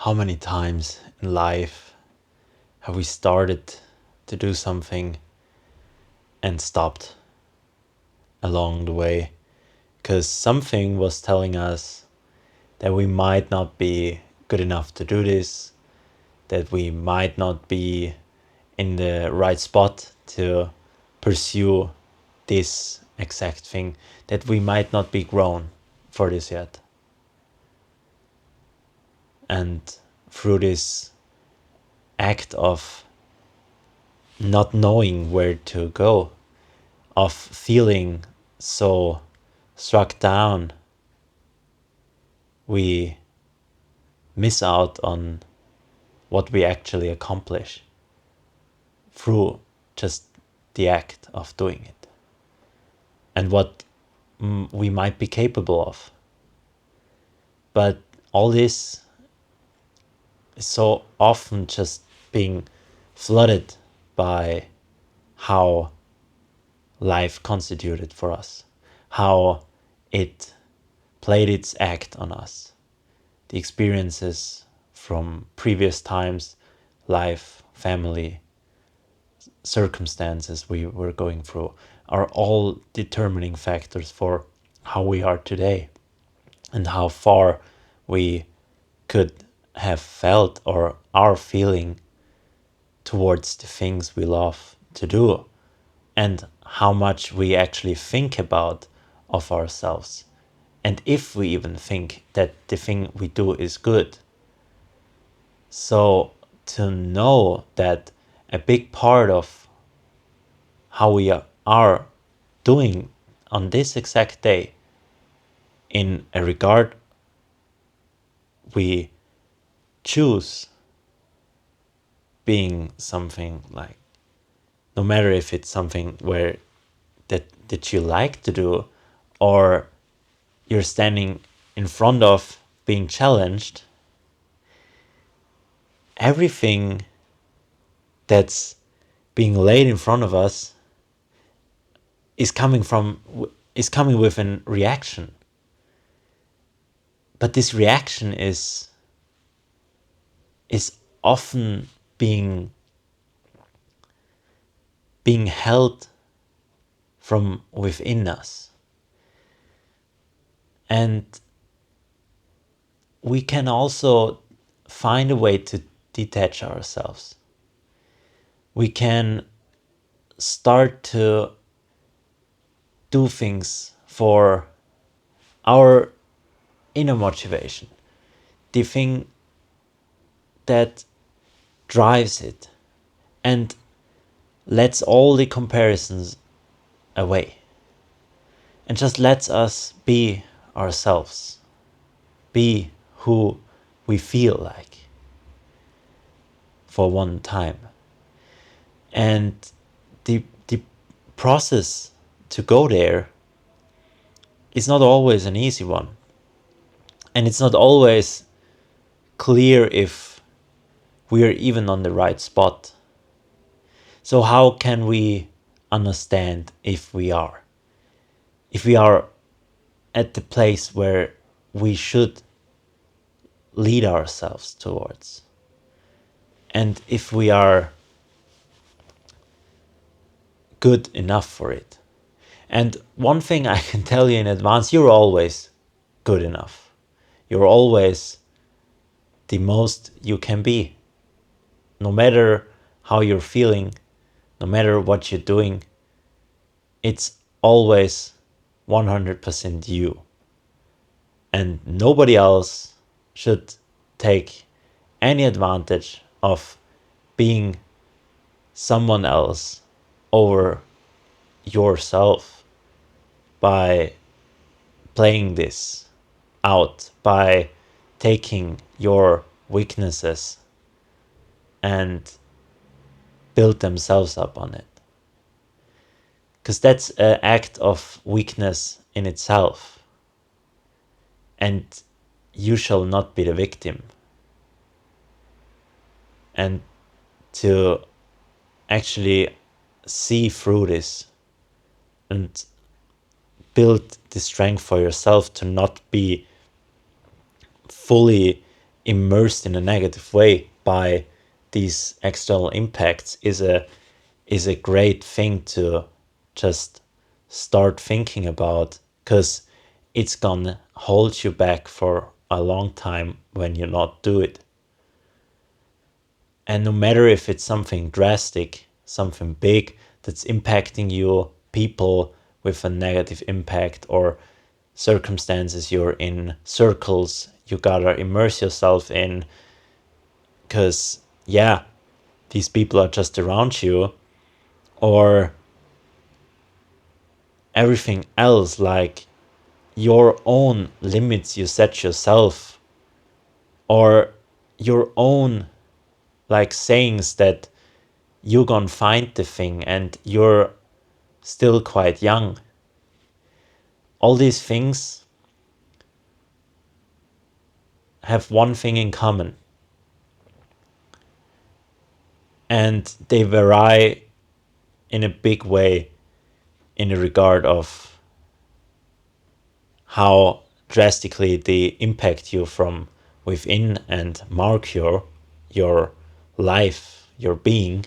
How many times in life have we started to do something and stopped along the way because something was telling us that we might not be good enough to do this, that we might not be in the right spot to pursue this exact thing, that we might not be grown for this yet. And through this act of not knowing where to go, of feeling so struck down, we miss out on what we actually accomplish through just the act of doing it and what we might be capable of. But all this is so often just being flooded by how life constituted for us, how it played its act on us, the experiences from previous times, life, family, circumstances we were going through are all determining factors for how we are today and how far we could have felt or are feeling towards the things we love to do, and how much we actually think about of ourselves, and if we even think that the thing we do is good. So to know that a big part of how we are doing on this exact day in a regard we choose being something like, no matter if it's something where that you like to do, or you're standing in front of being challenged, everything that's being laid in front of us is coming with an reaction. But this reaction is often being held from within us. And we can also find a way to detach ourselves. We can start to do things for our inner motivation, the thing that drives it, and lets all the comparisons away and just lets us be ourselves, be who we feel like for one time. And the process to go there is not always an easy one, and it's not always clear if we are even on the right spot. So how can we understand if we are at the place where we should lead ourselves towards, and if we are good enough for it? And one thing I can tell you in advance, you're always good enough. You're always the most you can be. No matter how you're feeling, no matter what you're doing, it's always 100% you. And nobody else should take any advantage of being someone else over yourself by playing this out, by taking your weaknesses and build themselves up on it. Because that's an act of weakness in itself. And you shall not be the victim. And to actually see through this and build the strength for yourself to not be fully immersed in a negative way by these external impacts is a great thing to just start thinking about, because it's gonna hold you back for a long time when you not do it. And no matter if it's something drastic, something big that's impacting you, people with a negative impact, or circumstances you're in, circles you gotta immerse yourself in, because yeah, these people are just around you, or everything else, like your own limits you set yourself, or your own like sayings that you're gonna find the thing and you're still quite young. All these things have one thing in common, and they vary in a big way in the regard of how drastically they impact you from within and mark your life, your being.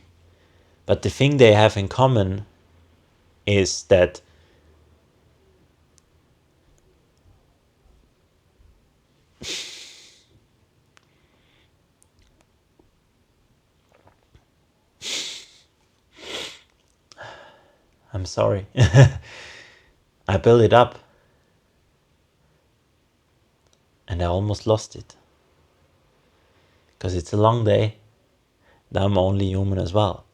But the thing they have in common is that I'm sorry. I built it up and I almost lost it. Because it's a long day and I'm only human as well.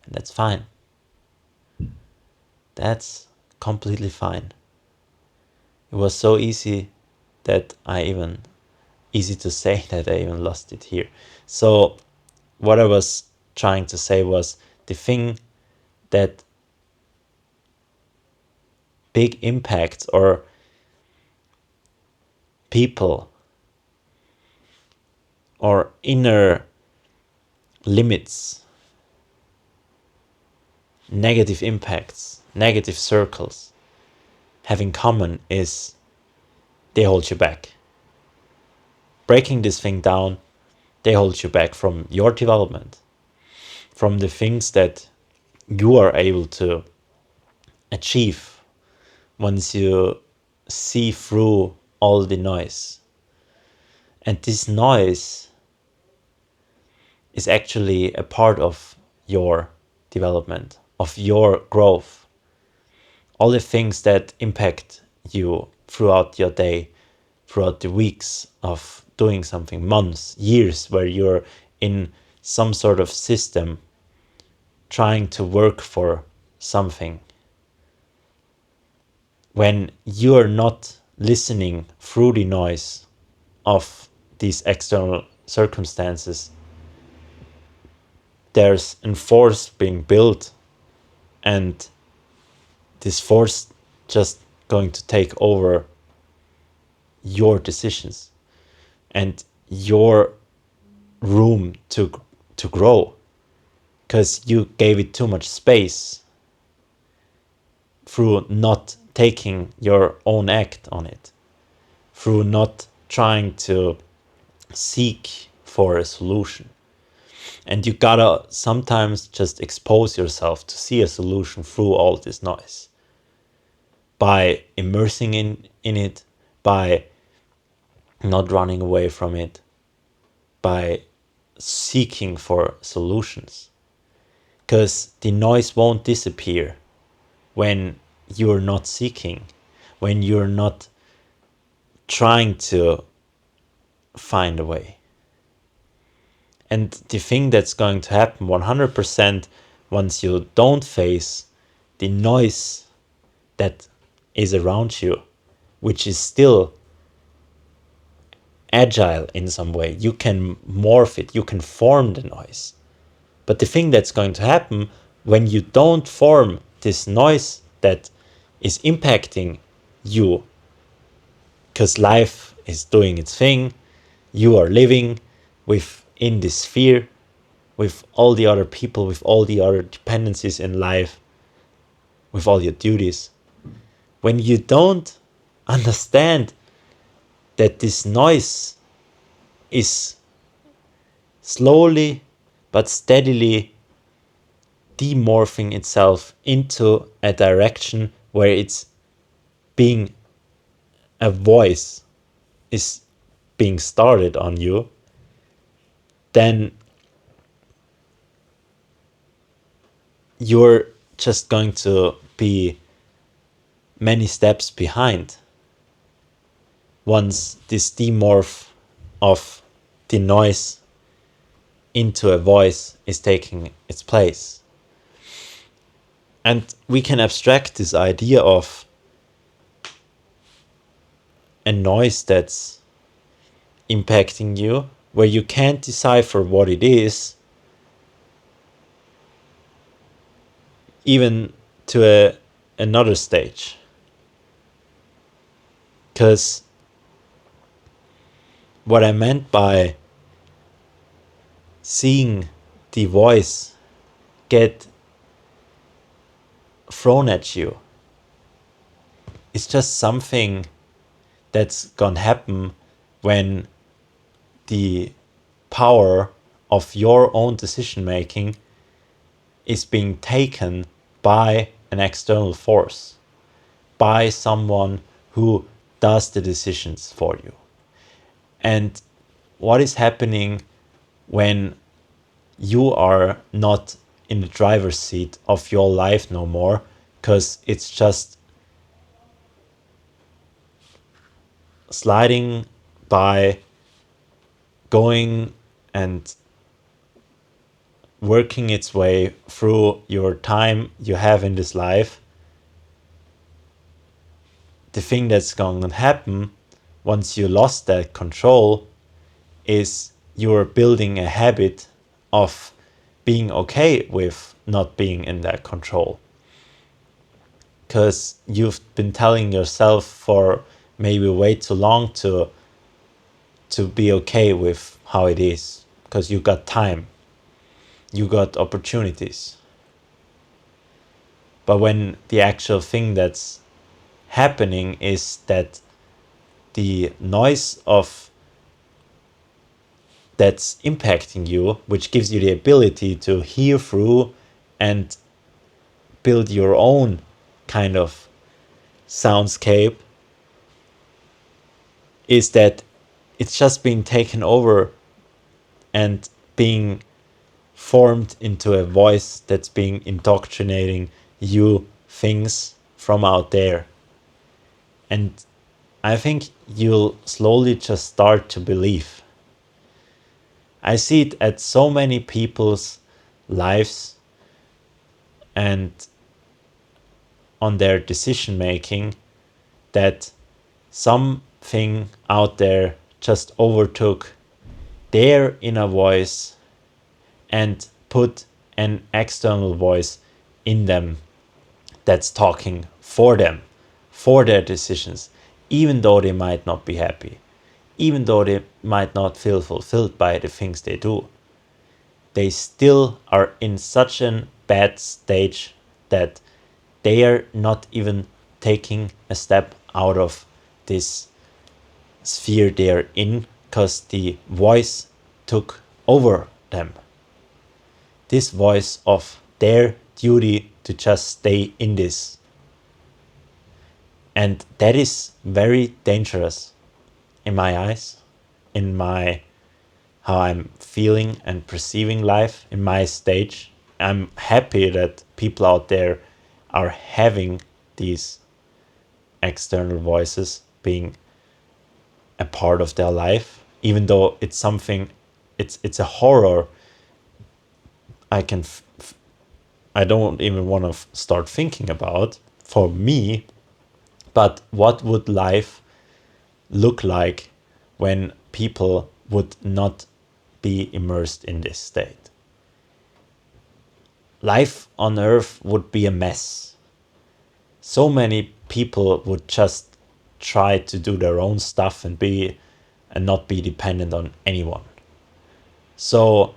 And that's fine. That's completely fine. It was so easy that easy to say that I even lost it here. So what I was trying to say was the thing that big impacts or people or inner limits, negative impacts, negative circles have in common is they hold you back. Breaking this thing down, they hold you back from your development, from the things that you are able to achieve once you see through all the noise. And this noise is actually a part of your development, of your growth. All the things that impact you throughout your day, throughout the weeks of doing something, months, years, where you're in some sort of system trying to work for something. When you're not listening through the noise of these external circumstances, there's a force being built, and this force just going to take over your decisions and your room to grow, because you gave it too much space through not taking your own act on it, through not trying to seek for a solution. And you gotta sometimes just expose yourself to see a solution through all this noise, by immersing in it, by not running away from it, by seeking for solutions. Because the noise won't disappear when you're not seeking, when you're not trying to find a way. And the thing that's going to happen 100% once you don't face the noise that is around you, which is still agile in some way, you can morph it, you can form the noise. But the thing that's going to happen when you don't form this noise that is impacting you, because life is doing its thing, you are living within this sphere with all the other people, with all the other dependencies in life, with all your duties. When you don't understand that this noise is slowly but steadily demorphing itself into a direction where it's being a voice is being started on you, then you're just going to be many steps behind once this demorph of the noise into a voice is taking its place. And we can abstract this idea of a noise that's impacting you, where you can't decipher what it is, even to another stage. Because what I meant by seeing the voice get thrown at you is just something that's gonna happen when the power of your own decision making is being taken by an external force, by someone who does the decisions for you. And what is happening when you are not in the driver's seat of your life no more, because it's just sliding by, going and working its way through your time you have in this life. The thing that's going to happen once you lost that control is you're building a habit of being okay with not being in that control, because you've been telling yourself for maybe way too long to be okay with how it is, because you got time, you got opportunities. But when the actual thing that's happening is that the noise of that's impacting you, which gives you the ability to hear through and build your own kind of soundscape, is that it's just being taken over and being formed into a voice that's being indoctrinating you things from out there. And I think you'll slowly just start to believe. I see it at so many people's lives and on their decision making, that something out there just overtook their inner voice and put an external voice in them that's talking for them, for their decisions, even though they might not be happy, even though they might not feel fulfilled by the things they do. They still are in such a bad stage that they are not even taking a step out of this sphere they're in, because the voice took over them. This voice of their duty to just stay in this. And that is very dangerous in my eyes, in my how I'm feeling and perceiving life, in my stage. I'm happy that people out there are having these external voices being a part of their life, even though it's something, it's a horror. I don't even want to start thinking about for me. But what would life look like when people would not be immersed in this state? Life on Earth would be a mess. So many people would just try to do their own stuff and not be dependent on anyone. So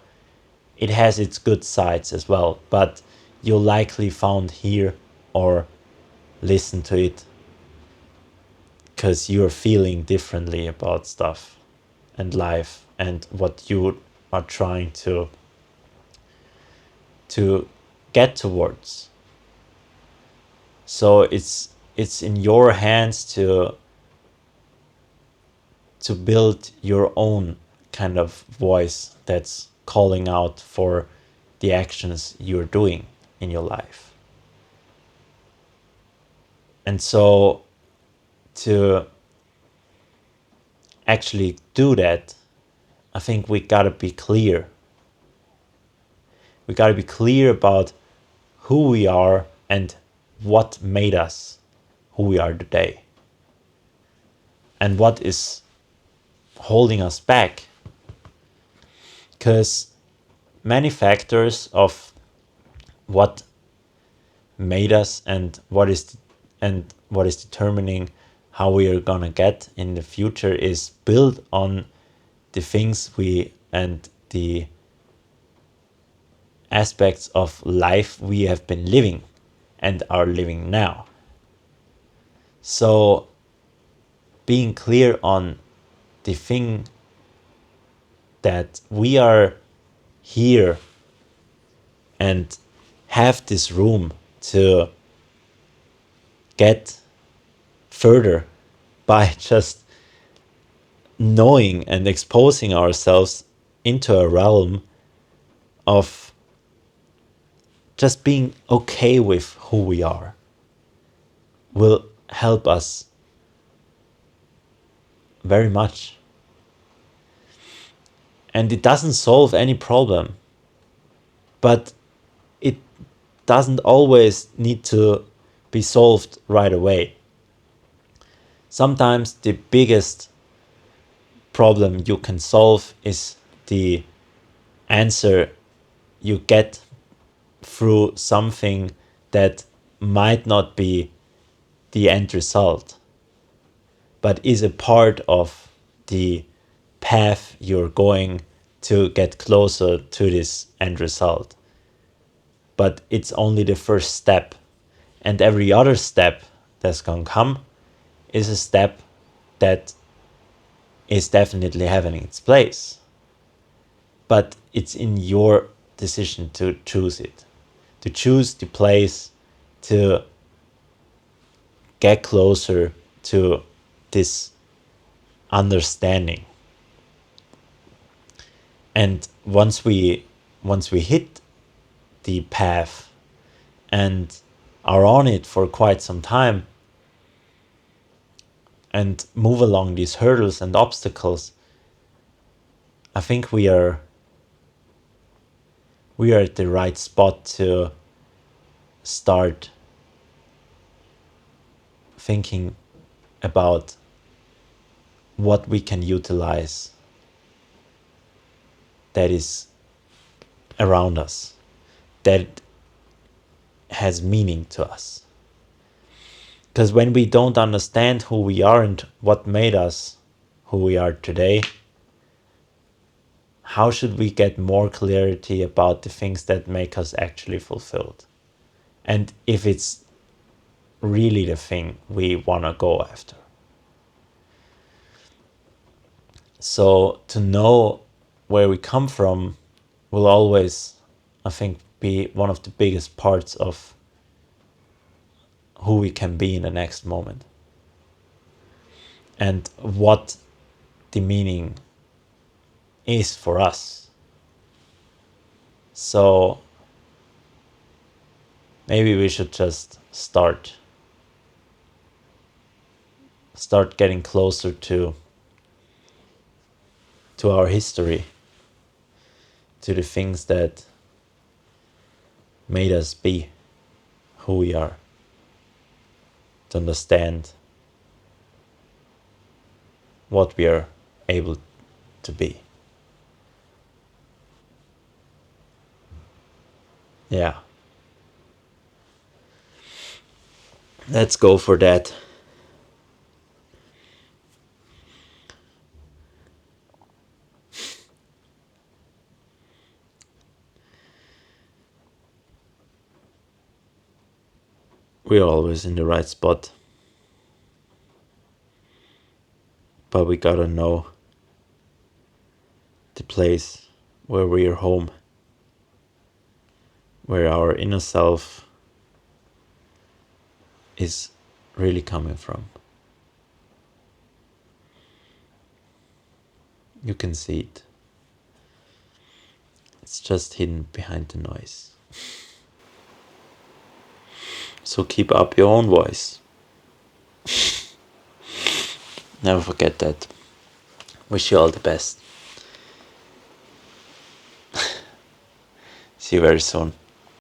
it has its good sides as well, but you'll likely found here or listen to it because you're feeling differently about stuff and life and what you are trying to get towards. So it's in your hands to build your own kind of voice that's calling out for the actions you're doing in your life. And so to actually do that, I think we gotta be clear. We gotta be clear about who we are and what made us who we are today. And what is holding us back. Because many factors of what made us and what is determining how we are gonna get in the future is built on the things we and the aspects of life we have been living and are living now. So being clear on the thing that we are here and have this room to get further by just knowing and exposing ourselves into a realm of just being okay with who we are will help us very much. And it doesn't solve any problem, but it doesn't always need to be solved right away. Sometimes the biggest problem you can solve is the answer you get through something that might not be the end result, but is a part of the path you're going to get closer to this end result. But it's only the first step, and every other step that's gonna come is a step that is definitely having its place. But it's in your decision to choose it, to choose the place to get closer to this understanding. And once we hit the path and are on it for quite some time and move along these hurdles and obstacles, I think we are at the right spot to start thinking about what we can utilize that is around us, that has meaning to us. Because when we don't understand who we are and what made us who we are today, how should we get more clarity about the things that make us actually fulfilled? And if it's really the thing we want to go after. So to know where we come from will always, I think, be one of the biggest parts of who we can be in the next moment. And what the meaning is for us. So maybe we should just start getting closer to our history, to the things that made us be who we are, to understand what we are able to be. Yeah. Let's go for that. We're always in the right spot. But we gotta know the place where we're home, where our inner self is really coming from. You can see it. It's just hidden behind the noise. So keep up your own voice. Never forget that. Wish you all the best. See you very soon.